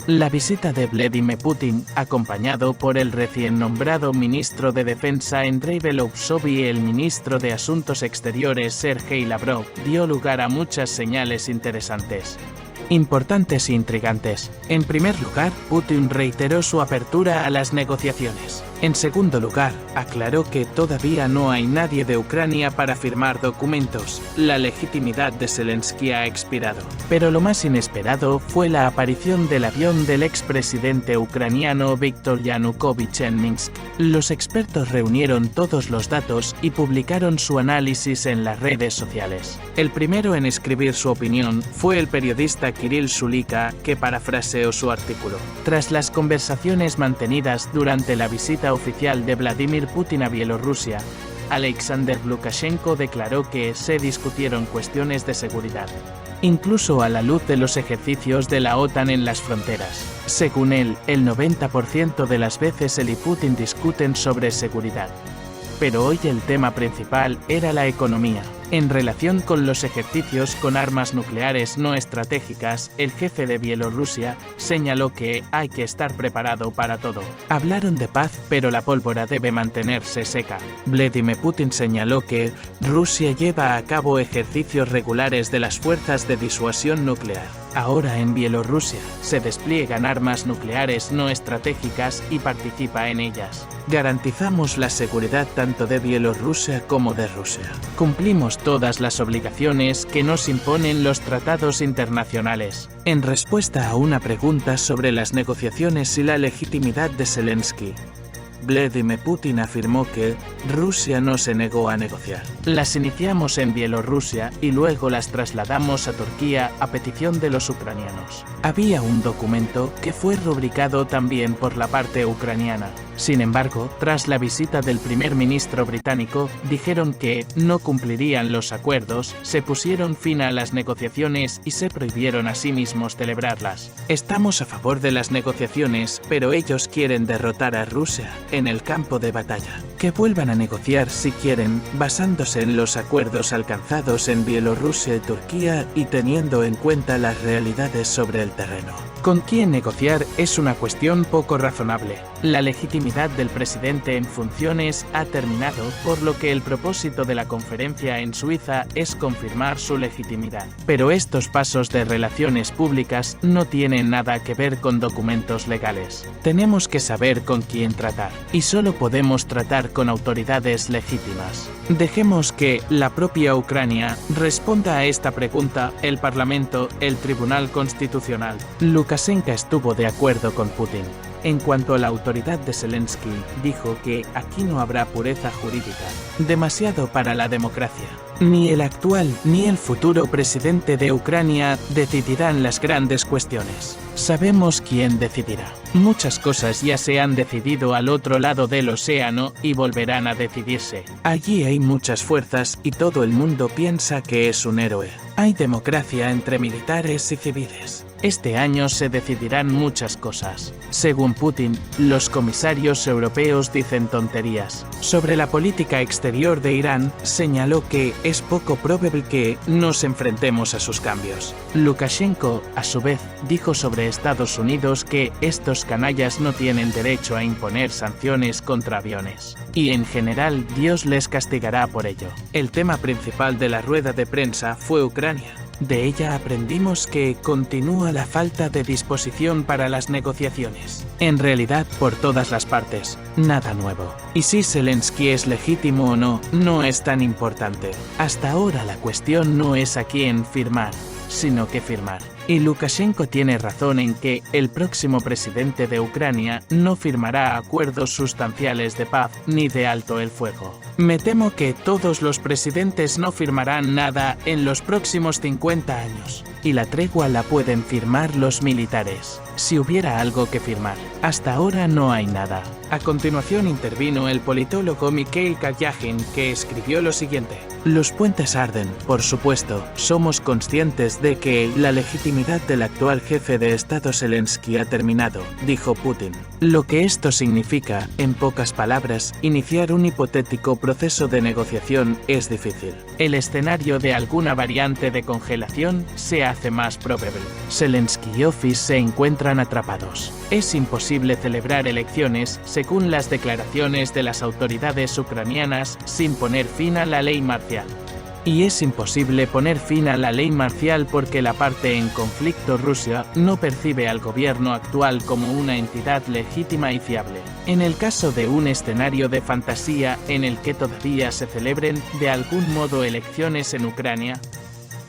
La visita de Vladimir Putin, acompañado por el recién nombrado ministro de Defensa Andrei Belousov y el ministro de Asuntos Exteriores Sergei Lavrov, dio lugar a muchas señales interesantes, importantes e intrigantes. En primer lugar, Putin reiteró su apertura a las negociaciones. En segundo lugar, aclaró que todavía no hay nadie de Ucrania para firmar documentos. La legitimidad de Zelensky ha expirado. Pero lo más inesperado fue la aparición del avión del expresidente ucraniano Viktor Yanukovych en Minsk. Los expertos reunieron todos los datos y publicaron su análisis en las redes sociales. El primero en escribir su opinión fue el periodista Kirill Shulika, que parafraseó su artículo. Tras las conversaciones mantenidas durante la visita oficial de Vladimir Putin a Bielorrusia, Alexander Lukashenko declaró que se discutieron cuestiones de seguridad, incluso a la luz de los ejercicios de la OTAN en las fronteras. Según él, el 90% de las veces él y Putin discuten sobre seguridad. Pero hoy el tema principal era la economía. En relación con los ejercicios con armas nucleares no estratégicas, el jefe de Bielorrusia señaló que hay que estar preparado para todo. Hablaron de paz, pero la pólvora debe mantenerse seca. Vladimir Putin señaló que Rusia lleva a cabo ejercicios regulares de las fuerzas de disuasión nuclear. Ahora en Bielorrusia se despliegan armas nucleares no estratégicas y participa en ellas. Garantizamos la seguridad tanto de Bielorrusia como de Rusia. Cumplimos todas las obligaciones que nos imponen los tratados internacionales. En respuesta a una pregunta sobre las negociaciones y la legitimidad de Zelensky, Vladimir Putin afirmó que Rusia no se negó a negociar. Las iniciamos en Bielorrusia y luego las trasladamos a Turquía a petición de los ucranianos. Había un documento que fue rubricado también por la parte ucraniana. Sin embargo, tras la visita del primer ministro británico, dijeron que no cumplirían los acuerdos, se pusieron fin a las negociaciones y se prohibieron a sí mismos celebrarlas. Estamos a favor de las negociaciones, pero ellos quieren derrotar a Rusia en el campo de batalla. Que vuelvan a negociar si quieren, basándose en los acuerdos alcanzados en Bielorrusia y Turquía y teniendo en cuenta las realidades sobre el terreno. Con quién negociar es una cuestión poco razonable. La legitimidad del presidente en funciones ha terminado, por lo que el propósito de la conferencia en Suiza es confirmar su legitimidad. Pero estos pasos de relaciones públicas no tienen nada que ver con documentos legales. Tenemos que saber con quién tratar, y solo podemos tratar con autoridades legítimas. Dejemos que la propia Ucrania responda a esta pregunta, el Parlamento, el Tribunal Constitucional. Lukashenko estuvo de acuerdo con Putin. En cuanto a la autoridad de Zelensky, dijo que aquí no habrá pureza jurídica, demasiado para la democracia. Ni el actual ni el futuro presidente de Ucrania decidirán las grandes cuestiones. Sabemos quién decidirá. Muchas cosas ya se han decidido al otro lado del océano y volverán a decidirse. Allí hay muchas fuerzas y todo el mundo piensa que es un héroe. Hay democracia entre militares y civiles. Este año se decidirán muchas cosas. Según Putin, los comisarios europeos dicen tonterías. Sobre la política exterior de Irán, señaló que es poco probable que nos enfrentemos a sus cambios. Lukashenko, a su vez, dijo sobre Estados Unidos que estos canallas no tienen derecho a imponer sanciones contra aviones. Y en general, Dios les castigará por ello. El tema principal de la rueda de prensa fue Ucrania. De ella aprendimos que continúa la falta de disposición para las negociaciones. En realidad, por todas las partes, nada nuevo. Y si Zelensky es legítimo o no, no es tan importante. Hasta ahora la cuestión no es a quién firmar, sino qué firmar. Y Lukashenko tiene razón en que el próximo presidente de Ucrania no firmará acuerdos sustanciales de paz ni de alto el fuego. Me temo que todos los presidentes no firmarán nada en los próximos 50 años. Y la tregua la pueden firmar los militares, si hubiera algo que firmar. Hasta ahora no hay nada. A continuación intervino el politólogo Mikhail Kalyagin, que escribió lo siguiente. Los puentes arden, por supuesto, somos conscientes de que la legitimidad legitimidad del actual jefe de Estado Zelensky ha terminado, dijo Putin. Lo que esto significa, en pocas palabras, iniciar un hipotético proceso de negociación es difícil. El escenario de alguna variante de congelación se hace más probable. Zelensky y Office se encuentran atrapados. Es imposible celebrar elecciones, según las declaraciones de las autoridades ucranianas, sin poner fin a la ley marcial. Y es imposible poner fin a la ley marcial porque la parte en conflicto, Rusia, no percibe al gobierno actual como una entidad legítima y fiable. En el caso de un escenario de fantasía en el que todavía se celebren, de algún modo, elecciones en Ucrania,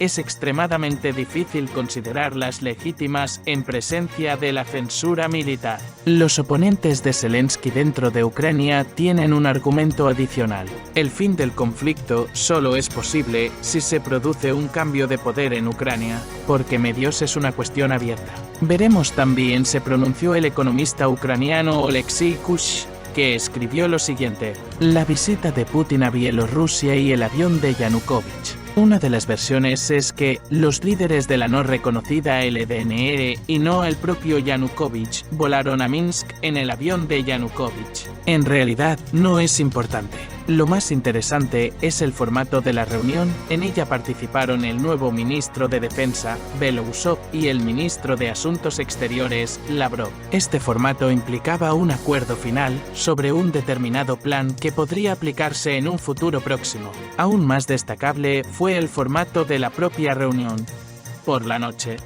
es extremadamente difícil considerarlas legítimas en presencia de la censura militar. Los oponentes de Zelensky dentro de Ucrania tienen un argumento adicional. El fin del conflicto solo es posible si se produce un cambio de poder en Ucrania, porque medios es una cuestión abierta. Veremos también, se pronunció el economista ucraniano Oleksiy Kush, que escribió lo siguiente: la visita de Putin a Bielorrusia y el avión de Yanukovych. Una de las versiones es que los líderes de la no reconocida LDNR y no el propio Yanukovych volaron a Minsk en el avión de Yanukovych. En realidad, no es importante. Lo más interesante es el formato de la reunión. En ella participaron el nuevo ministro de Defensa, Belousov, y el ministro de Asuntos Exteriores, Lavrov. Este formato implicaba un acuerdo final sobre un determinado plan que podría aplicarse en un futuro próximo. Aún más destacable fue el formato de la propia reunión. Por la noche,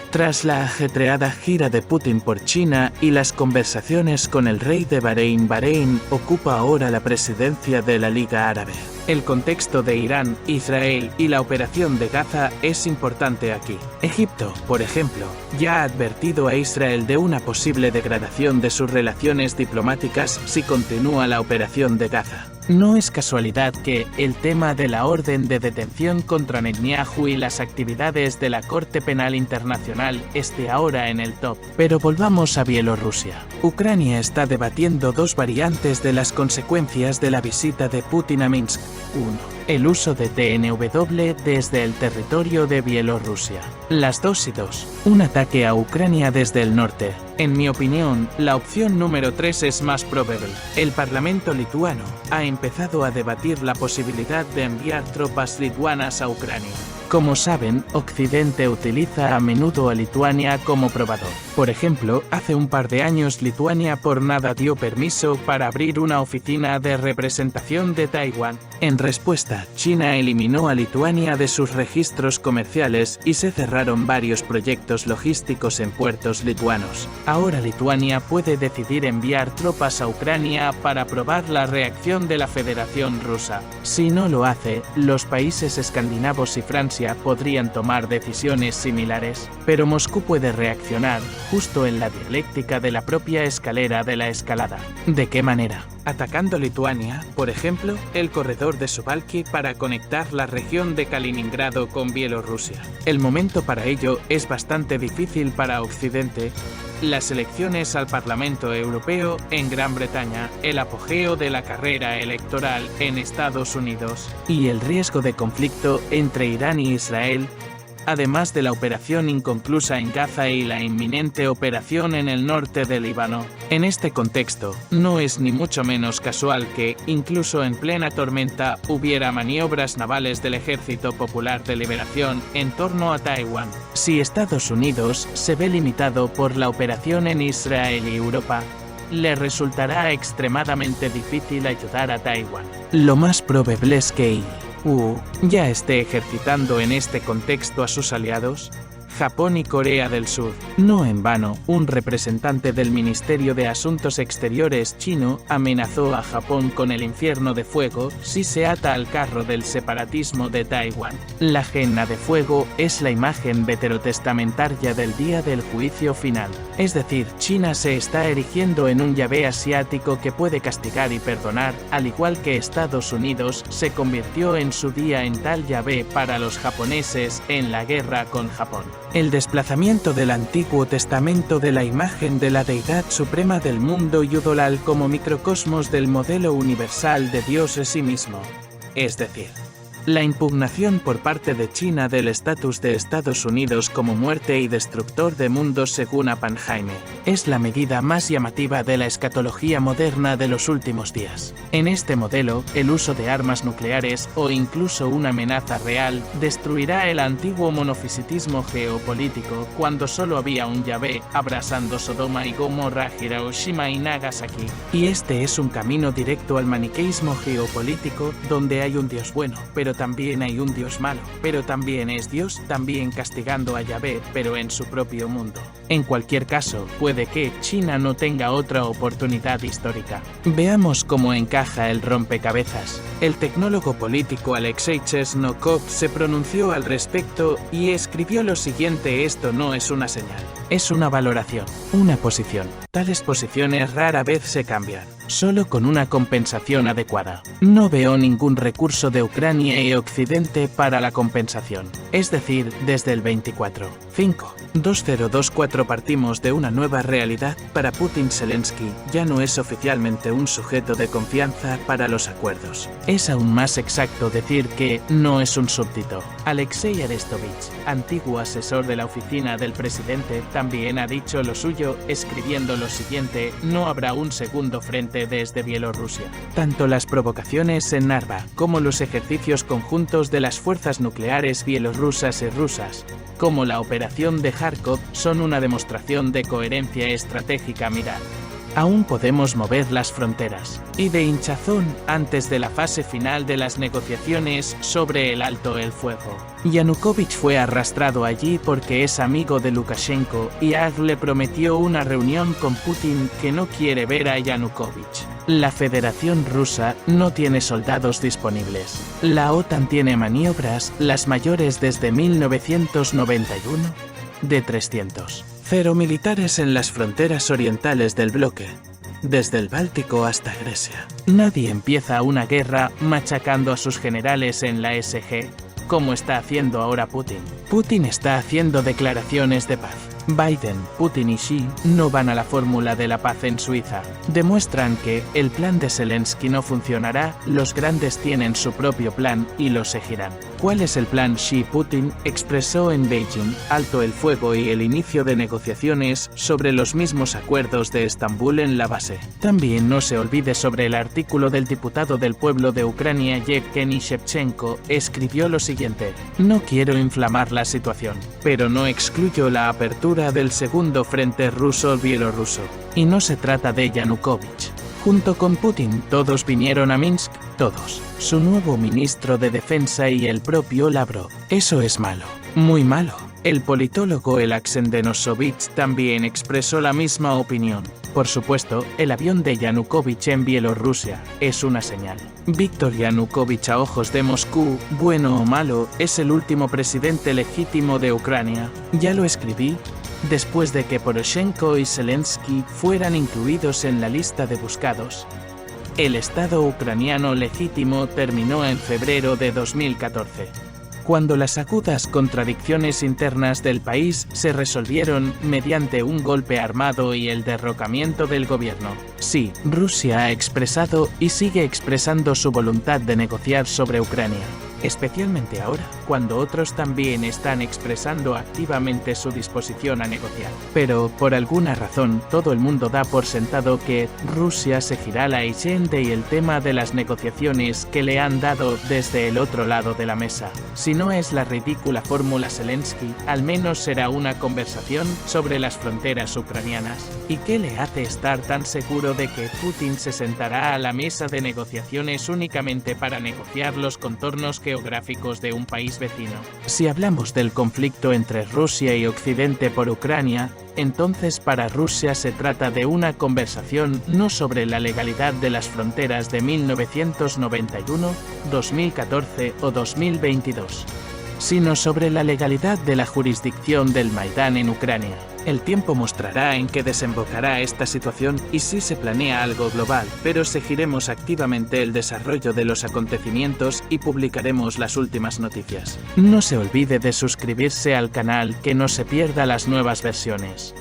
tras la ajetreada gira de Putin por China y las conversaciones con el rey de Bahrein, Bahrein ocupa ahora la presidencia de la Liga Árabe. El contexto de Irán, Israel y la operación de Gaza es importante aquí. Egipto, por ejemplo, ya ha advertido a Israel de una posible degradación de sus relaciones diplomáticas si continúa la operación de Gaza. No es casualidad que el tema de la orden de detención contra Netanyahu y las actividades de la Corte Penal Internacional esté ahora en el top. Pero volvamos a Bielorrusia. Ucrania está debatiendo dos variantes de las consecuencias de la visita de Putin a Minsk. 1. El uso de TNW desde el territorio de Bielorrusia. Las 2 y 2. Un ataque a Ucrania desde el norte. En mi opinión, la opción número 3 es más probable. El Parlamento lituano ha empezado a debatir la posibilidad de enviar tropas lituanas a Ucrania. Como saben, Occidente utiliza a menudo a Lituania como probador. Por ejemplo, hace un par de años Lituania por nada dio permiso para abrir una oficina de representación de Taiwán. En respuesta, China eliminó a Lituania de sus registros comerciales y se cerraron varios proyectos logísticos en puertos lituanos. Ahora Lituania puede decidir enviar tropas a Ucrania para probar la reacción de la Federación Rusa. Si no lo hace, los países escandinavos y Francia podrían tomar decisiones similares, pero Moscú puede reaccionar, justo en la dialéctica de la propia escalera de la escalada. ¿De qué manera? Atacando Lituania, por ejemplo, el corredor de Suwałki para conectar la región de Kaliningrado con Bielorrusia. El momento para ello es bastante difícil para Occidente. Las elecciones al Parlamento Europeo en Gran Bretaña, el apogeo de la carrera electoral en Estados Unidos y el riesgo de conflicto entre Irán y Israel, además de la operación inconclusa en Gaza y la inminente operación en el norte del Líbano. En este contexto, no es ni mucho menos casual que, incluso en plena tormenta, hubiera maniobras navales del Ejército Popular de Liberación en torno a Taiwán. Si Estados Unidos se ve limitado por la operación en Israel y Europa, le resultará extremadamente difícil ayudar a Taiwán. Lo más probable es que ya esté ejercitando en este contexto a sus aliados, Japón y Corea del Sur. No en vano, un representante del Ministerio de Asuntos Exteriores chino amenazó a Japón con el infierno de fuego si se ata al carro del separatismo de Taiwán. La gena de fuego es la imagen veterotestamentaria del día del juicio final. Es decir, China se está erigiendo en un Yahvé asiático que puede castigar y perdonar, al igual que Estados Unidos se convirtió en su día en tal Yahvé para los japoneses en la guerra con Japón. El desplazamiento del Antiguo Testamento de la imagen de la deidad suprema del mundo Yudolal como microcosmos del modelo universal de Dios en sí mismo. Es decir, La impugnación por parte de China del estatus de Estados Unidos como muerte y destructor de mundos según Oppenheimer es la medida más llamativa de la escatología moderna de los últimos días. En este modelo, el uso de armas nucleares o incluso una amenaza real destruirá el antiguo monofisitismo geopolítico cuando solo había un Yahvé abrasando Sodoma y Gomorra, Hiroshima y Nagasaki. Y este es un camino directo al maniqueísmo geopolítico donde hay un Dios bueno, pero también hay un Dios malo, pero también es Dios también castigando a Yahvé, pero en su propio mundo. En cualquier caso, puede que China no tenga otra oportunidad histórica. Veamos cómo encaja el rompecabezas. El tecnólogo político Alexei Chesnokov se pronunció al respecto y escribió lo siguiente: esto no es una señal, es una valoración, una posición. Tales posiciones rara vez se cambian, solo con una compensación adecuada. No veo ningún recurso de Ucrania y Occidente para la compensación. Es decir, desde el 24/5/2024 partimos de una nueva realidad. Para Putin, Zelensky ya no es oficialmente un sujeto de confianza para los acuerdos. Es aún más exacto decir que no es un súbdito. Alexei Arestovich, antiguo asesor de la oficina del presidente, también ha dicho lo suyo, escribiendo lo siguiente: no habrá un segundo frente desde Bielorrusia. Tanto las provocaciones en Narva como los ejercicios conjuntos de las fuerzas nucleares bielorrusas y rusas, como la operación de Kharkov, son una demostración de coherencia estratégica. Mirad, aún podemos mover las fronteras. Y de hinchazón, antes de la fase final de las negociaciones sobre el alto el fuego. Yanukovych fue arrastrado allí porque es amigo de Lukashenko y Ag le prometió una reunión con Putin que no quiere ver a Yanukovych. La Federación Rusa no tiene soldados disponibles. La OTAN tiene maniobras, las mayores desde 1991, de 300. 0 militares en las fronteras orientales del bloque, desde el Báltico hasta Grecia. Nadie empieza una guerra machacando a sus generales en la SG, como está haciendo ahora Putin. Putin está haciendo declaraciones de paz. Biden, Putin y Xi no van a la fórmula de la paz en Suiza. Demuestran que el plan de Zelensky no funcionará, los grandes tienen su propio plan y lo seguirán. ¿Cuál es el plan? Xi-Putin expresó en Beijing alto el fuego y el inicio de negociaciones sobre los mismos acuerdos de Estambul en la base. También no se olvide sobre el artículo del diputado del pueblo de Ucrania Yevgeny Shevchenko, escribió lo siguiente: no quiero inflamar la situación, pero no excluyo la apertura del segundo frente ruso-bielorruso. Y no se trata de Yanukovych. Junto con Putin, todos vinieron a Minsk, todos. Su nuevo ministro de Defensa y el propio Lavrov. Eso es malo, muy malo. El politólogo Alexei Denosovich también expresó la misma opinión. Por supuesto, el avión de Yanukovych en Bielorrusia es una señal. Víctor Yanukovych, a ojos de Moscú, bueno o malo, es el último presidente legítimo de Ucrania. Ya lo escribí. Después de que Poroshenko y Zelensky fueran incluidos en la lista de buscados, el Estado ucraniano legítimo terminó en febrero de 2014. Cuando las agudas contradicciones internas del país se resolvieron mediante un golpe armado y el derrocamiento del gobierno. Sí, Rusia ha expresado y sigue expresando su voluntad de negociar sobre Ucrania. Especialmente ahora, cuando otros también están expresando activamente su disposición a negociar. Pero, por alguna razón, todo el mundo da por sentado que Rusia seguirá la agenda y el tema de las negociaciones que le han dado desde el otro lado de la mesa. Si no es la ridícula fórmula Zelensky, al menos será una conversación sobre las fronteras ucranianas. ¿Y qué le hace estar tan seguro de que Putin se sentará a la mesa de negociaciones únicamente para negociar los contornos geográficos de un país vecino? Si hablamos del conflicto entre Rusia y Occidente por Ucrania, entonces para Rusia se trata de una conversación no sobre la legalidad de las fronteras de 1991, 2014 o 2022, sino sobre la legalidad de la jurisdicción del Maidán en Ucrania. El tiempo mostrará en qué desembocará esta situación y si se planea algo global, pero seguiremos activamente el desarrollo de los acontecimientos y publicaremos las últimas noticias. No se olvide de suscribirse al canal, que no se pierda las nuevas versiones.